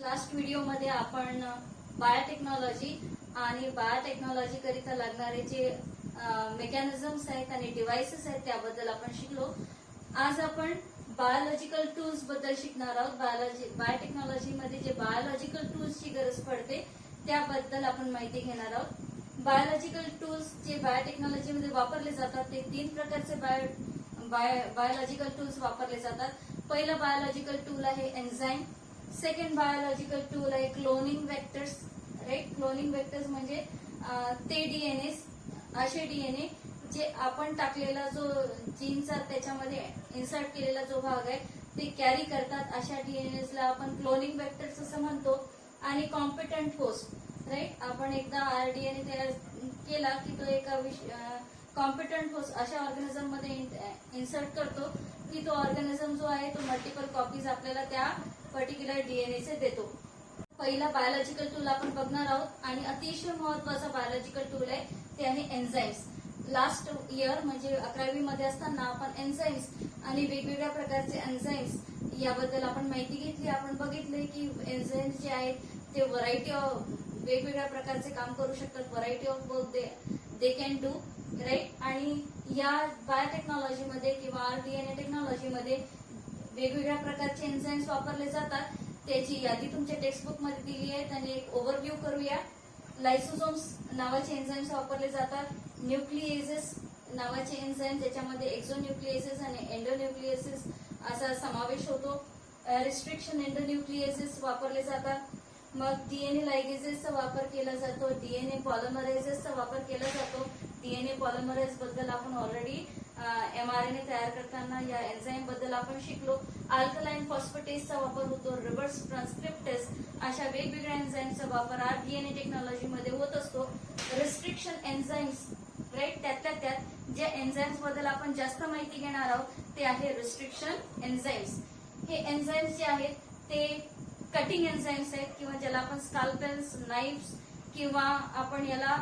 Last व्हिडिओमध्ये आपण biotechnology आणि बायोटेक्नॉलॉजी करिता लागणारे जे मेकॅनिझम्स आहेत आणि डिव्हाइसेस आहेत त्याबद्दल आपण शिकलो. आज आपण बायोलॉजिकल टूल्स बद्दल शिकणार आहोत. बायोटेक्नॉलॉजीमध्ये जे बायोलॉजिकल टूल्सची गरज पडते त्याबद्दल आपण माहिती घेणार आहोत. बायोलॉजिकल टूल्स जे बायोटेक्नॉलॉजीमध्ये वापरले जातात ते 3 प्रकारचे बायोलॉजिकल टूल्स वापरले जातात. पहिलं बायोलॉजिकल टूल आहे एन्झाईम. सेकंड बायोलॉजिकल टूल आहे cloning vectors. Right, cloning vectors म्हणजे ते डीएनए, असे डीएनए जे आपण टाकलेला जो जीनचा त्याच्यामध्ये इन्सर्ट केलेला जो भाग आहे ते कॅरी करतात. अशा डीएनएसला आपण क्लोनिंग वेक्टर्स असं म्हणतो. आणि कॉम्पिटंट होस्ट, राईट, आपण एकदा आरडीएनए तयार केला की तो एका कॉम्पिटंट होस्ट अशा ऑर्गॅनिझम मध्ये इन्सर्ट करतो की तो ऑर्गॅनिझम जो आहे तो मल्टिपल कॉपीज आपल्याला त्या पर्टिक्युलर डीएनएचे देतो. पहिला बायोलॉजिकल टूल आपण बघणार आहोत आणि अतिशय महत्वाचा बायोलॉजिकल टूल आहे ते आहे एन्झाईम्स. लास्ट इयर म्हणजे 11वी मध्ये असताना आपण एन्झाईम्स आणि वेगवेगळ्या प्रकारचे एन्झाईम्स याबद्दल आपण माहिती घेतली. आपण बघितले की एन्झाईम्स जे आहेत ते व्हरायटी ऑफ वेगवेगळ्या प्रकारचे काम करू शकतात. Variety of work they can do, right. आणि या बायोटेक्नॉलॉजीमध्ये किंवा डीएनए टेक्नॉलॉजीमध्ये वेगवेगळ्या प्रकारचे एन्झाईम्स वापरले जातात. त्याची यादी तुमच्या टेक्स्टबुक मध्ये दिली आहे आणि एक ओव्हरव्ह्यू करूया. लायसोझोम्स नावाचे एन्झाईम्स वापरले जातात. न्यूक्लिएजेस नावाचे एन्झाईम ज्याच्यामध्ये एक्झोन्यूक्लिएसेस आणि एंडोन्यूक्लिएसेस असा समावेश होतो. रिस्ट्रिक्शन एंडोन्यूक्लिएसेस वापरले जातात. मग डीएनए लायगेजेसचा वापर केला जातो. डीएनए पॉलिमरायझेसचा वापर केला जातो. डीएनए पॉलिमरायझ बद्दल आपण ऑलरेडी एमआरएनए तयार करताना या एन्झाईम बद्दल आपण शिकलो. अल्कलाइन फॉस्फेटेजचा वापर होतो. रिव्हर्स ट्रान्सक्रिप्टेज अशा वेगवेगळ्या एन्झाईमचा वापर आज डीएनए टेक्नॉलॉजीमध्ये होत असतो. रिस्ट्रिक्शन एन्झाईम्स, राईट, त्यातल्या त्यात ज्या एन्झाईम्स बद्दल आपण जास्त माहिती घेणार आहोत ते आहे रिस्ट्रिक्शन एन्झाईम्स. हे एन्झाईम्स जे आहेत ते कटिंग एन्झाईम्स आहेत किंवा ज्याला आपण स्काल्पेल्स, नाईफ्स किंवा आपण याला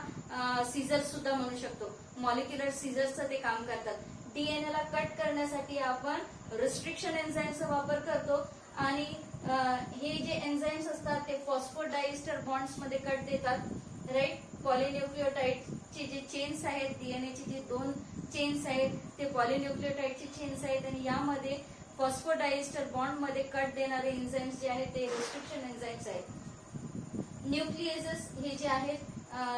सीझर सुद्धा म्हणू शकतो. मॉलिक्युलर सीझर्सचं ते काम करतात. डीएनए ला कट करण्यासाठी आपण रिस्ट्रिक्शन एन्झाईमचा वापर करतो. आणि हे जे एन्झाईम्स असतात ते फॉस्फोडायस्टर बॉन्ड्स मध्ये कट देतात. राईट, पॉलिन्यूक्लिओटाइडचे जे चेन्स आहेत, डीएनएचे जे 2 चेन्स आहेत ते पॉलिन्यूक्लिओटाइडचे चेन्स आहेत आणि यामध्ये फॉस्फोडायस्टर बॉन्ड मध्ये कट देणारे एन्झाईम्स जे आहेत ते रिस्ट्रिक्शन एन्झाईम्स आहेत. न्यूक्लिएजेस हे जे आहेत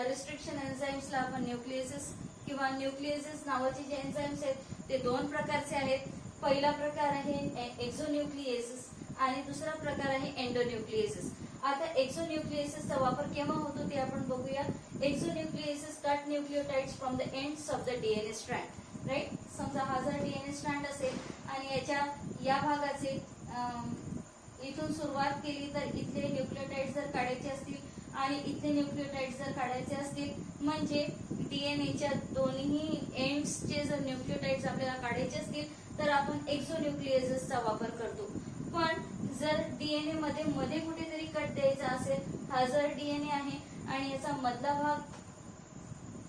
रिस्ट्रिक्शन एन्झाईम्सला आपण न्यूक्लिएजेस किंवा न्यूक्लिएजेस नावाचे जे एन्झाईम्स आहेत ते 2 प्रकारचे आहेत. पहिला प्रकार आहे एक्झोन्यूक्लिएसेस आणि दुसरा प्रकार आहे एंडोन्यूक्लिएसेस. आता एक्झोन्यूक्लिएसेसचा वापर केव्हा होतो ते आपण बघूया. Exonucleases cut nucleotides from the ends of the DNA strand. Right, समजा हा जर डीएनए स्ट्रँड असेल आणि या भागाचे इथून सुरुवात केली तर इथले न्यूक्लिओटाइड्स जर काढायचे असतील आणि इथले न्यूक्लिओटाइड्स जर काढायचे असतील म्हणजे डीएनएच्या दोन्ही एंड्सचे जर न्यूक्लिओटाइड्स आपल्याला काढायचे असतील तर आपण एक्झोन्यूक्लिएसेसचा वापर करतो. पण जर डीएनए मध्ये कुठेतरी कट द्यायचा असेल, हा जर डीएनए आहे आणि याचा मधला भाग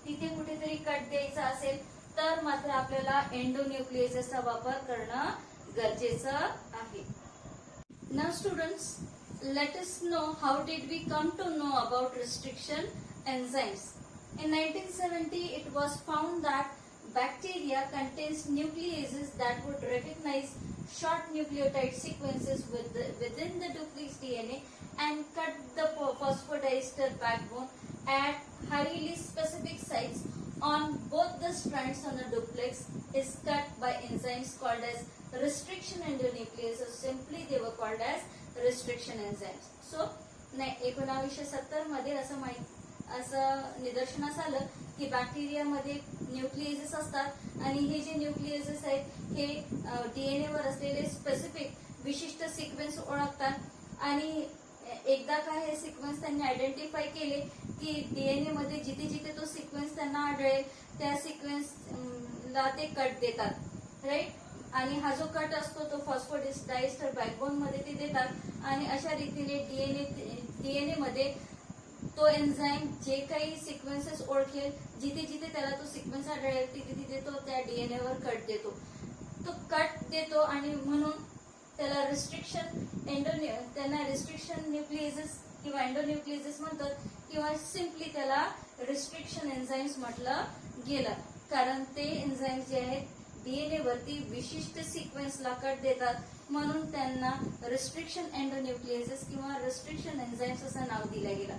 तिथे कुठेतरी कट द्यायचा असेल तर मात्र आपल्याला एंडोन्यूक्लिएसेसचा वापर करणं गरजेचं आहे. Now students, let us know how did we come to know about restriction enzymes. In 1970 it was found that bacteria contains nucleases that would recognize short nucleotide sequences within the duplex DNA and cut the phosphodiester backbone at highly specific sites on both the strands on the duplex is cut by enzymes called as restriction endonucleases. Simply they were called as restriction enzymes. So 1970 मध्ये असं निदर्शनास आलं की बॅक्टेरियामध्ये न्यूक्लिएसेस असतात आणि हे जे न्यूक्लिएसेस आहेत हे डीएनए वर असलेले स्पेसिफिक विशिष्ट सिक्वेन्स ओळखतात आणि एकदा का हे सिक्वेन्स त्यांनी आयडेंटिफाय केले की डीएनए मध्ये जिथे जिथे तो सिक्वेन्स त्यांना आढळेल त्या सिक्वेन्सला ते कट देतात. राईट, आणि हा जो कट असतो तो फॉस्फोडायस्टर बॅकबोन मध्ये ते देतात आणि अशा रीतीने डीएनए मध्ये तो एन्झाईम जे काही सिक्वेन्सेस ओळखेल जिथे जिथे त्याला तो सिक्वेन्स आढळेल तिथे तिथे तो त्या डीएनए वर कट देतो. तो कट देतो आणि म्हणून त्याला रिस्ट्रिक्शन न्यूक्लिएसेस किंवा एंडोन्यूक्लियस म्हणतात, किंवा सिम्पली त्याला रिस्ट्रिक्शन एन्झाईम्स म्हटलं गेलं, कारण ते एन्झाईम्स जे आहेत डीएनए वरती विशिष्ट सिक्वेन्सला कट देतात, म्हणून त्यांना रिस्ट्रिक्शन एंडोन्यूक्लियसेस किंवा रिस्ट्रिक्शन एन्झाईम्स असं नाव दिलं गेलं.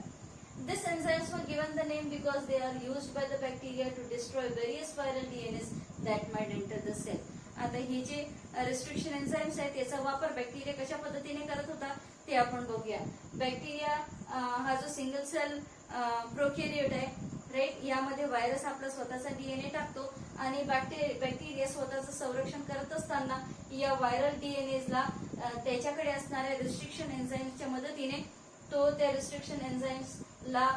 These enzymes were given the name because they are used by the bacteria to destroy various viral DNAs that might enter the cell. आता हे जे रिस्ट्रिक्शन एन्झाईम्स आहेत याचा वापर बॅक्टेरिया कशा पद्धतीने करत होता ते आपण बघूया. बॅक्टेरिया हा जो सिंगल सेल प्रोकॅरियोट आहे, राईट, यामध्ये व्हायरस आपला स्वतःचा डीएनए टाकतो आणि बॅक्टेरिया स्वतःचं संरक्षण करत असताना या व्हायरल डीएनएला त्याच्याकडे असणाऱ्या रिस्ट्रिक्शन एन्झाईम्सच्या मदतीने तो त्या रिस्ट्रिक्शन एन्झाईम्सला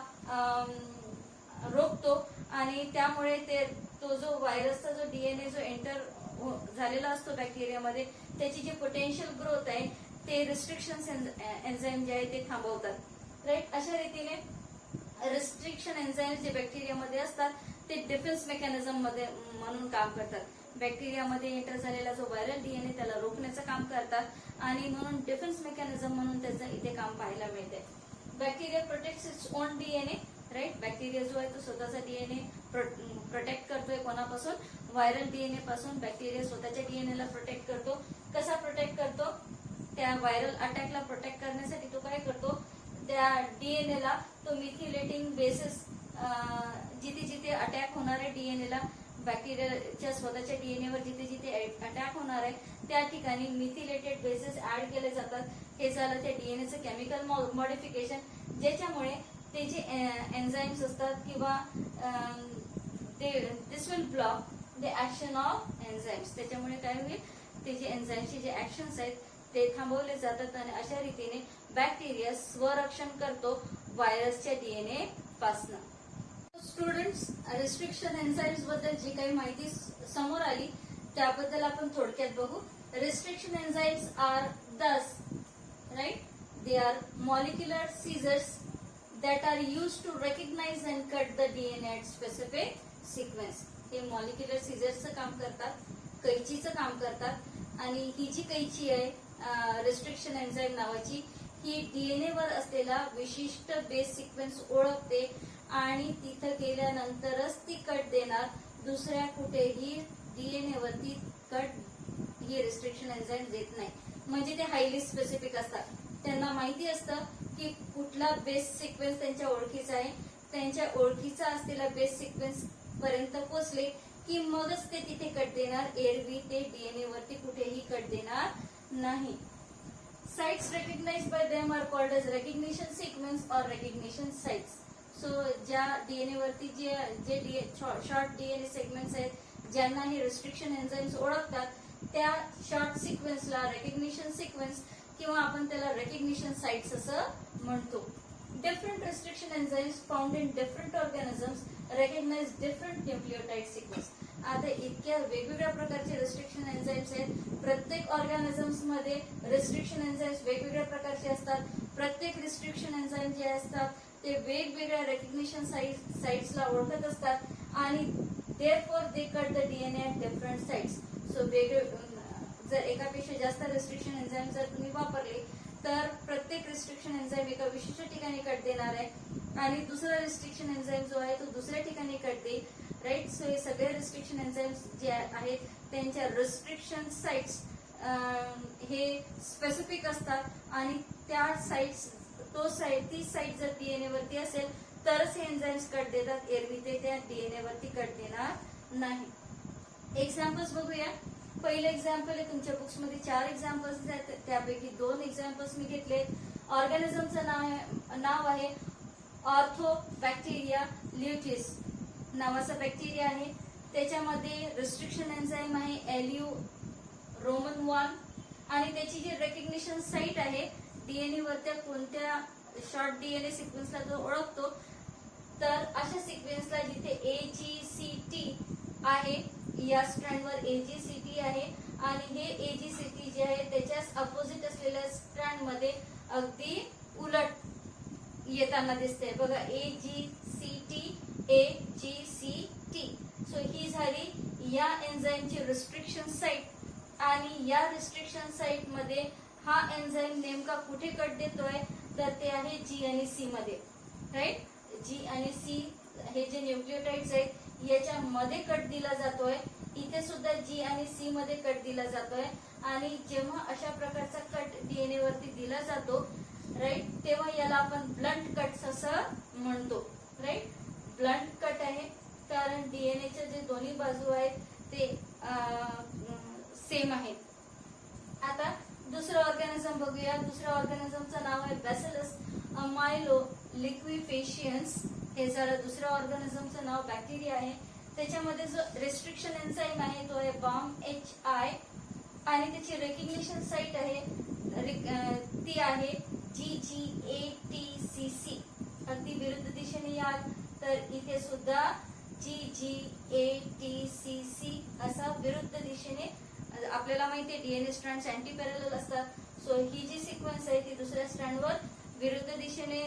रोखतो आणि त्यामुळे तो जो व्हायरसचा जो डीएनए जो एंटर झालेला असतो बॅक्टेरियामध्ये त्याची जी पोटेन्शियल ग्रोथ आहे ते रिस्ट्रिक्शन एन्झाईम जे आहे ते थांबवतात, राईट. अशा रीतीने रिस्ट्रिक्शन एन्झाईम्स जे बॅक्टेरियामध्ये असतात ते डिफेन्स मेकॅनिझम मध्ये म्हणून काम करतात. बॅक्टेरियामध्ये एंटर झालेला जो व्हायरल डीएनए त्याला रोखण्याचं काम करतात आणि म्हणून डिफेन्स मेकॅनिझम म्हणून त्याचं इथे काम पाहायला मिळते. Bacteria protects its own DNA, right. Bacteria जो आहे तो स्वतःचा डीएनए प्रोटेक्ट करतोय कोणापासून? व्हायरल डीएनए पासून. बॅक्टेरिया स्वतःच्या डीएनएला प्रोटेक्ट करतो. कसा प्रोटेक्ट करतो? त्या व्हायरल अटॅकला प्रोटेक्ट करण्यासाठी तो काय करतो, त्या डीएनएला तो मिथिलेटिंग बेसिस जिथे जिथे अटॅक होणार आहे डीएनएला, बॅक्टेरियाच्या स्वतःच्या डीएनएवर जिथे जिथे अटॅक होणार आहे त्या ठिकाणी मिथिलेटेड बेसिस ऍड केले जातात. हे झालं त्या डीएनएचं केमिकल मॉडिफिकेशन, ज्याच्यामुळे ते जे एन्झाईम्स असतात किंवा this will block the action of enzymes. त्याच्यामुळे काय होईल, ते जे एन्झाईम्सचे जे ऍक्शन्स आहेत ते थांबवले जातात आणि अशा रीतीने बॅक्टेरिया स्वरक्षण करतो व्हायरसच्या डीएनए पासून. स्टुडंट्स, रिस्ट्रिक्शन एन्झाईम्स बद्दल जी काही माहिती समोर आली त्याबद्दल आपण थोडक्यात बघू. रिस्ट्रिक्शन एन्झाईम्स आर दस, right, they are molecular scissors that are used to recognize and cut the DNA at specific sequence. हे molecular scissors काम करतात, कैचीचं काम करतात आणि ही जी कैची आहे रिस्ट्रिक्शन एन्झाईम नावाची, ही डीएनए वर असलेला विशिष्ट बेस सिक्वेन्स ओळखते आणि तिथं गेल्यानंतरच ती कट देणार. दुसऱ्या कुठेही डीएनए वरती कट ही रिस्ट्रिक्शन एन्झाईम देत नाही. म्हणजे ते हायली स्पेसिफिक असतात. त्यांना माहिती असतं की कुठला बेस सिक्वेन्स त्यांच्या ओळखीचा आहे, त्यांच्या ओळखीचा असलेला बेस सिक्वेन्स पर्यंत पोहोचले की मगच ते तिथे कट देणार. एरवी ते डीएनए वरती कुठेही कट देणार नाही. Sites recognized by them are called as recognition sequence or recognition sites. So ज्या डीएनए वरती जे शॉर्ट डीएनए सेगमेंट्स आहेत ज्यांना हे रिस्ट्रिक्शन एन्झाईम्स ओळखतात त्या शॉर्ट सिक्वेन्सला रेकग्निशन सिक्वेन्स किंवा आपण त्याला रेकग्निशन साइट्स असं म्हणतो. Different restriction enzymes found in different organisms recognise different nucleotide sequence. आता इतक्या वेगवेगळ्या प्रकारचे रिस्ट्रिक्शन एन्झाईम्स आहेत. प्रत्येक ऑर्गॅनिझम्स मध्ये रिस्ट्रिक्शन एन्झाईम्स वेगवेगळ्या प्रकारचे असतात. प्रत्येक रिस्ट्रिक्शन एन्झाईम जे असतात ते वेगवेगळ्या रेकग्निशन साइट्सला ओळखत असतात आणि therefore they cut the DNA at different sites. So जर एकापेक्षा जास्त रिस्ट्रिक्शन एन्झाईम जर तुम्ही वापरले तर प्रत्येक रिस्ट्रिक्शन एन्झाईम एका विशिष्ट ठिकाणी कट देणार आहे आणि दुसरा रिस्ट्रिक्शन एन्झाईम जो आहे तो दुसऱ्या ठिकाणी कट देईल, राईट. सो हे सगळे रिस्ट्रिक्शन एन्झाईम्स जे आहेत त्यांच्या रिस्ट्रिक्शन साइट्स हे स्पेसिफिक असतात आणि त्या साइट्स ती साइट जर डीएनए वरती असेल तरच हे एन्झाईम्स कट देतात. एरवी ते त्या डीएनए वरती कट देणार नाही. एक्झाम्पल्स बघूया. पहिलं एक्झाम्पल आहे तुमच्या बुक्स मध्ये 4 एक्झाम्पल्स आहेत, त्यापैकी 2 एक्झाम्पल्स मी घेतले. ऑर्गॅनिझमचं नाव आहे ऑर्थोबॅक्टेरिया ल्युटिस नावाचा बॅक्टेरिया आहे. त्याच्यामध्ये रिस्ट्रिक्शन एन्झाईम आहे LU रोमन 1 आणि त्याची जी रेकग्निशन साइट आहे डीएनए वरच्या कोणत्या शॉर्ट डीएनए सिक्वेन्सला तो ओळखतो तर अशा सिक्वेन्सला जिथे AGCT आहे, या स्ट्रँडवर AGCT आहे आणि हे AGCT जे आहे त्याच्याच अपोजिट असलेल्या स्ट्रँड मध्ये अगदी उलट येताना दिसते बघा. AGCT. सो ही झाली या एन्झाईमची रिस्ट्रिक्शन साइट आणि या रिस्ट्रिक्शन साइट मध्ये हा एन्झाईम नेमका कुठे कट देतोय तर ते आहे जी आणि सी मध्ये, राईट. जी आणि सी हे जे न्यूक्लिओटाइड्स आहेत याच्यामध्ये कट दिला जातोय. इथे सुद्धा जी आणि सी मध्ये कट दिला जातोय. आणि जेव्हा अशा प्रकारचा कट डीएनए वरती दिला जातो, राईट, तेव्हा याला आपण ब्लंट कट्स असं म्हणतो, राईट. ब्लंट कट आहे कारण डीएनएच्या जे दोन्ही बाजू आहेत ते सेम आहेत. आता दुसरं ऑर्गॅनिझम बघूया. दुसऱ्या ऑर्गॅनिझमचं नाव आहे बॅसिलस अमायलो लिक्विफेशियन्स. हे जरा दुसऱ्या ऑर्गॅनिझमचं नाव बॅक्टेरिया आहे. त्याच्यामध्ये जो रेस्ट्रिक्शन एन्झाईम आहे तो आहे BAM-HI आणि त्याची रेकग्निशन साईट आहे ती आहे GGATCC. अगदी विरुद्ध दिशेने याल तर इथे सुद्धा GGATCC असा विरुद्ध दिशेने. आपल्याला माहिती आहे डीएनए स्ट्रँड्स अँटी पॅरलल असतात. सो ही जी सिक्वेन्स आहे ती दुसऱ्या स्ट्रँडवर विरुद्ध दिशेने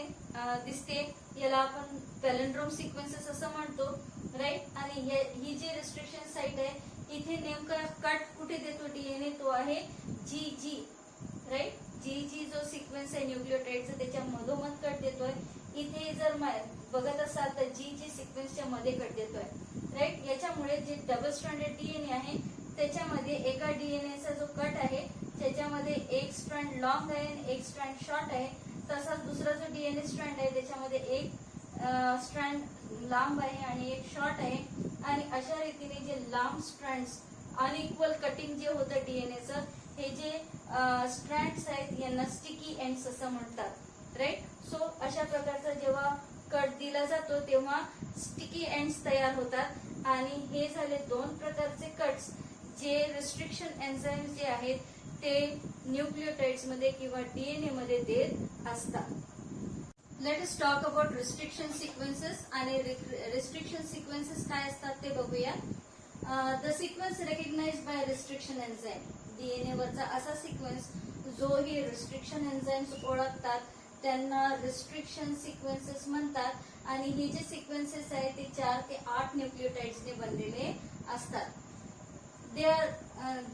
दिसते. याला आपण पॅलेंड्रोम सिक्वेन्सेस असं म्हणतो, राईट. आणि ही जी रेस्ट्रिक्शन साईट आहे इथे नेमका कट कुठे देतो डीएनए तो आहे GG, राईट. GG जो सिक्वेन्स आहे न्यूक्लिओटाइडचा त्याच्या मधोमध कट देतोय. इथे जर बघत असाल तर GG सिक्वेन्सच्या मध्ये कट देतोय, राईट. याच्यामुळे जे डबल स्ट्रँडेड डीएनए आहे त्याच्यामध्ये एका डीएनएचा जो कट आहे त्याच्यामध्ये एक स्ट्रँड लॉंग आहे आणि एक स्ट्रँड शॉर्ट आहे. तसाच दुसरा जो डीएनए स्ट्रँड आहे त्याच्यामध्ये एक स्ट्रँड लांब आहे आणि एक शॉर्ट आहे. आणि अशा रीतीने जे लांब स्ट्रँड्स अनइक्वल कटिंग जे होतं डीएनएचं, हे जे स्ट्रँड्स आहेत यांना स्टिकी एंड्स असं म्हणतात, राईट. सो अशा प्रकारचा जेव्हा कट दिला जातो तेव्हा स्टिकी एंड्स तयार होतात. आणि हे झाले दोन प्रकारचे कट्स जे रिस्ट्रिक्शन एन्झाईम्स जे आहेत ते न्यूक्लिओटाइड्स मध्ये किंवा डीएनए मध्ये देत असतात. Let us talk about restriction sequences. आणि रिस्ट्रिक्शन सिक्वेन्सेस काय असतात ते बघूया. The sequence recognised by restriction enzyme. DNA वरचा असा सिक्वेन्स जो ही रिस्ट्रिक्शन एन्झाईम्स ओळखतात त्यांना रिस्ट्रिक्शन सिक्वेन्सेस म्हणतात. आणि हे जे सिक्वेन्सेस आहेत ते 4 ते 8 न्यूक्लिओटाइड्सने बनलेले असतात. They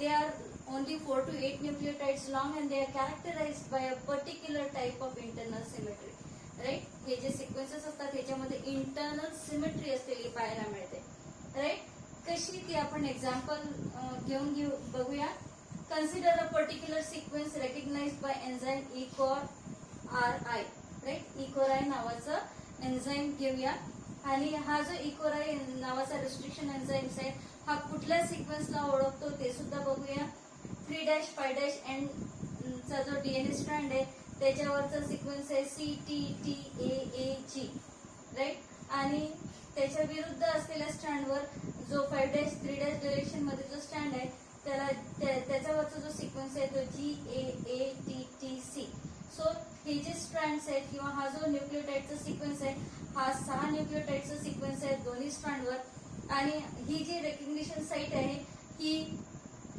are only 4 to 8 nucleotides long and they are characterized by a particular type of internal symmetry, right. हे जे सिक्वेन्सेस असतात त्याच्यामध्ये इंटरनल सिमेट्री असलेली पाहायला मिळते, राईट. कशी ती आपण एक्झाम्पल घेऊन बघूया. Consider a particular sequence recognised by enzyme EcoRI, right. EcoRI नावाचं एन्झाईम घेऊया. आणि हा जो EcoRI नावाचा रिस्ट्रिक्शन एन्झाईम्स आहे हा कुठल्या सिक्वेन्सला ओळखतो ते सुद्धा बघूया. 3'5' एंडचा जो डीएनए स्ट्रँड आहे त्याच्यावरचा सिक्वेन्स आहे CTTAAG, राईट. आणि त्याच्या विरुद्ध असलेल्या स्ट्रँडवर जो 5'3' डायरेक्शन मध्ये जो स्ट्रँड आहे त्याच्यावरचा जो सिक्वेन्स आहे तो GAATTC. सो हे जे स्ट्रँड्स आहेत किंवा हा जो न्यूक्लिओटाइडचा सिक्वेन्स आहे हा 6 न्यूक्लिओटाइडचा सिक्वेन्स आहे दोन्ही स्ट्रँडवर. आणि ही जी रेकग्निशन साईट आहे ही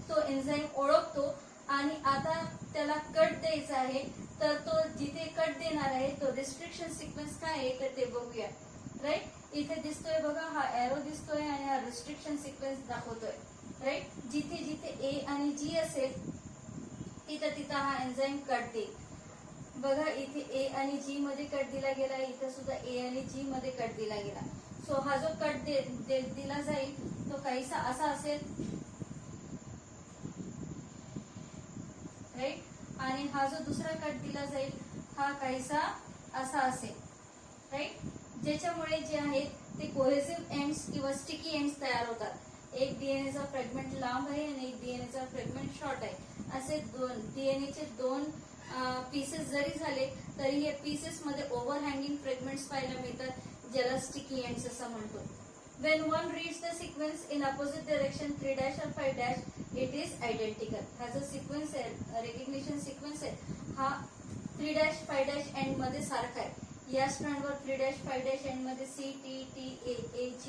तो एन्झाईम ओळखतो. आणि आता त्याला कट द्यायचा आहे तर तो जिथे कट देणार आहे तो रिस्ट्रिक्शन सिक्वेन्स काय आहे तर ते बघूया, राईट. इथे दिसतोय बघा, हा एरो दिसतोय आणि हा रिस्ट्रिक्शन सिक्वेन्स दाखवतोय, राईट. जिथे जिथे ए आणि जी असेल तिथं तिथं हा एन्झाईम कट देईल. बघा इथे ए आणि जी मध्ये कट दिला गेला, इथे सुद्धा ए आणि जी मध्ये कट दिला गेला. सो हा जो कट दिला जाईल तो काहीसा असा असेल, राईट. आणि हा जो दुसरा कट दिला जाईल हा काहीसा असा असेल, राईट. ज्याच्यामुळे जे आहेत ते कोहेसिव्ह एंड्स किंवा स्टिकी एंड्स तयार होतात. एक डीएनएचा फ्रॅगमेंट लांब आहे आणि एक डीएनएचा फ्रॅगमेंट शॉर्ट आहे. असे दोन डीएनएचे दोन पीसेस जरी झाले तरी हे पीसेस मध्ये ओव्हरहँगिंग फ्रॅगमेंट्स पाहायला मिळतात ज्याला स्टिकी एंड्स असं म्हणतो. When one reads the sequence in opposite direction 3' or 5', it is identical. हा जो सिक्वेन्स आहे रेकग्निशन सिक्वेन्स आहे हा 3'5' एंड मध्ये सारखा आहे. या स्ट्रँडवर 3'5' एंड मध्ये CTTAAG,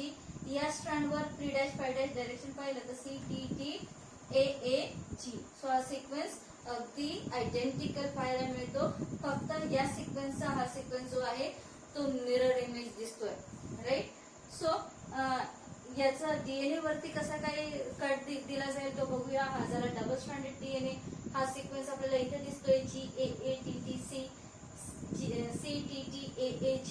या स्ट्रँडवर 3'5' डायरेक्शन पाहिलं तर CTTAAG. सो हा सिक्वेन्स अगदी आयडेंटिकल पाहायला मिळतो. फक्त या सिक्वेन्सचा हा सिक्वेन्स जो आहे तो मिरर इमेज दिसतोय, राईट. सो याचा डीएनए वरती कसा काय कट दिला जाईल तो बघूया. हा जरा डबल स्ट्रँडेड डीएनए हा सिक्वेन्स आपल्याला इथे दिसतोय GAATTC CTTAAG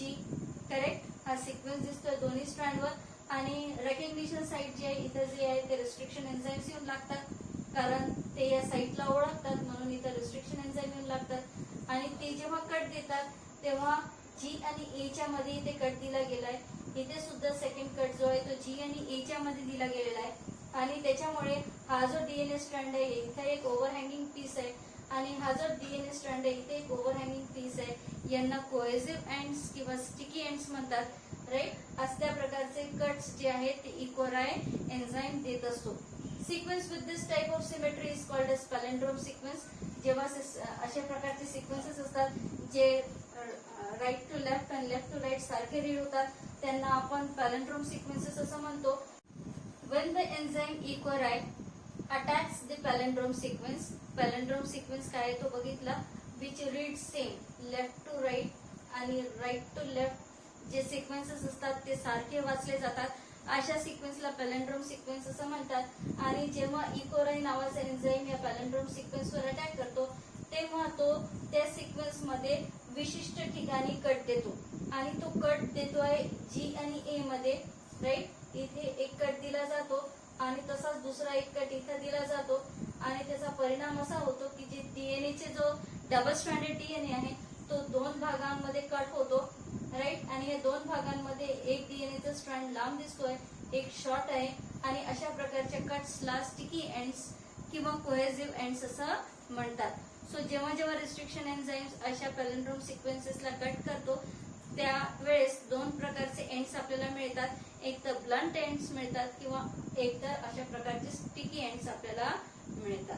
करेक्ट. हा सिक्वेन्स दिसतोय दोन्ही स्ट्रँडवर. आणि रेकग्निशन साईट जी आहे इथं जे आहे ते रिस्ट्रिक्शन एन्झाईम्स येऊन लागतात, कारण ते या साईटला ओळखतात म्हणून इथं रिस्ट्रिक्शन एन्झाईम येऊन लागतात. आणि ते जेव्हा कट देतात तेव्हा जी आणि ए च्या मध्ये इथे कट दिला गेलाय. इथे सुद्धा सेकंड कट जो आहे तो जी आणि ए च्या मध्ये दिला गेलेला आहे. आणि त्याच्यामुळे हा जो डीएनए स्ट्रँड आहे इथे एक ओव्हरहँगिंग पीस आहे आणि हा जो डीएनए स्ट्रँड आहे इथे एक ओव्हरहँगिंग पीस आहे. यांना कोहेसिव्ह एंड्स किंवा स्टिकी एंड्स म्हणतात, राईट. असल्या प्रकारचे कट्स जे आहेत ते इक्वराय एन्झाईम देत असतो. Sequence with this type of symmetry is called as palindrome sequence. जेव्हा अशा प्रकारचे सिक्वेन्सेस असतात जे राईट टू लेफ्ट आणि लेफ्ट टू राईट सारखे रीड होतात त्यांना आपण पॅलेंड्रोम सिक्वेन्सेस असं म्हणतो. When the enzyme Equorai attacks the palindrome sequence, palindrome sequence काय आहे तो बघितला, which reads same left to right आणि right to left जे सिक्वेन्सेस असतात ते सारखे वाचले जातात. अशा सिक्वेन्सला पॅलेंड्रोम सिक्वेन्स असं म्हणतात. आणि जेव्हा इकोराई नावाचा एन्झाईम या पॅलेंड्रोम सिक्वेन्सवर अटॅक करतो तेव्हा तो त्या सिक्वेन्स मध्ये विशिष्ट ठिकाणी कट देतो आणि तो कट देतोय जी आणि ए मध्ये, राईट. इथे एक कट दिला जातो आणि तसाच दुसरा एक कट इथे दिला जातो आणि त्याचा परिणाम असा होतो की जे डीएनएचे जो डबल स्ट्रँडेड डीएनए आहे तो दोन भागांमध्ये कट होतो, राईट. आणि या दोन भागांमध्ये एक डीएनएचा स्ट्रँड लांब दिसतोय, एक शॉर्ट आहे. आणि अशा प्रकारच्या कट्सला स्टिकी एंड्स किंवा कोहेसिव्ह एंड्स असं म्हणतात. सो जेव्हा जेव्हा रिस्ट्रिक्शन एन्झाईम्स अशा पॅलेंड्रोम सिक्वेन्सेसला कट करतो त्यावेळेस दोन प्रकारचे एंड्स आपल्याला मिळतात. एक तर ब्लंट एंड्स मिळतात किंवा एक तर अशा प्रकारचे स्टिकी एंड्स आपल्याला मिळतात.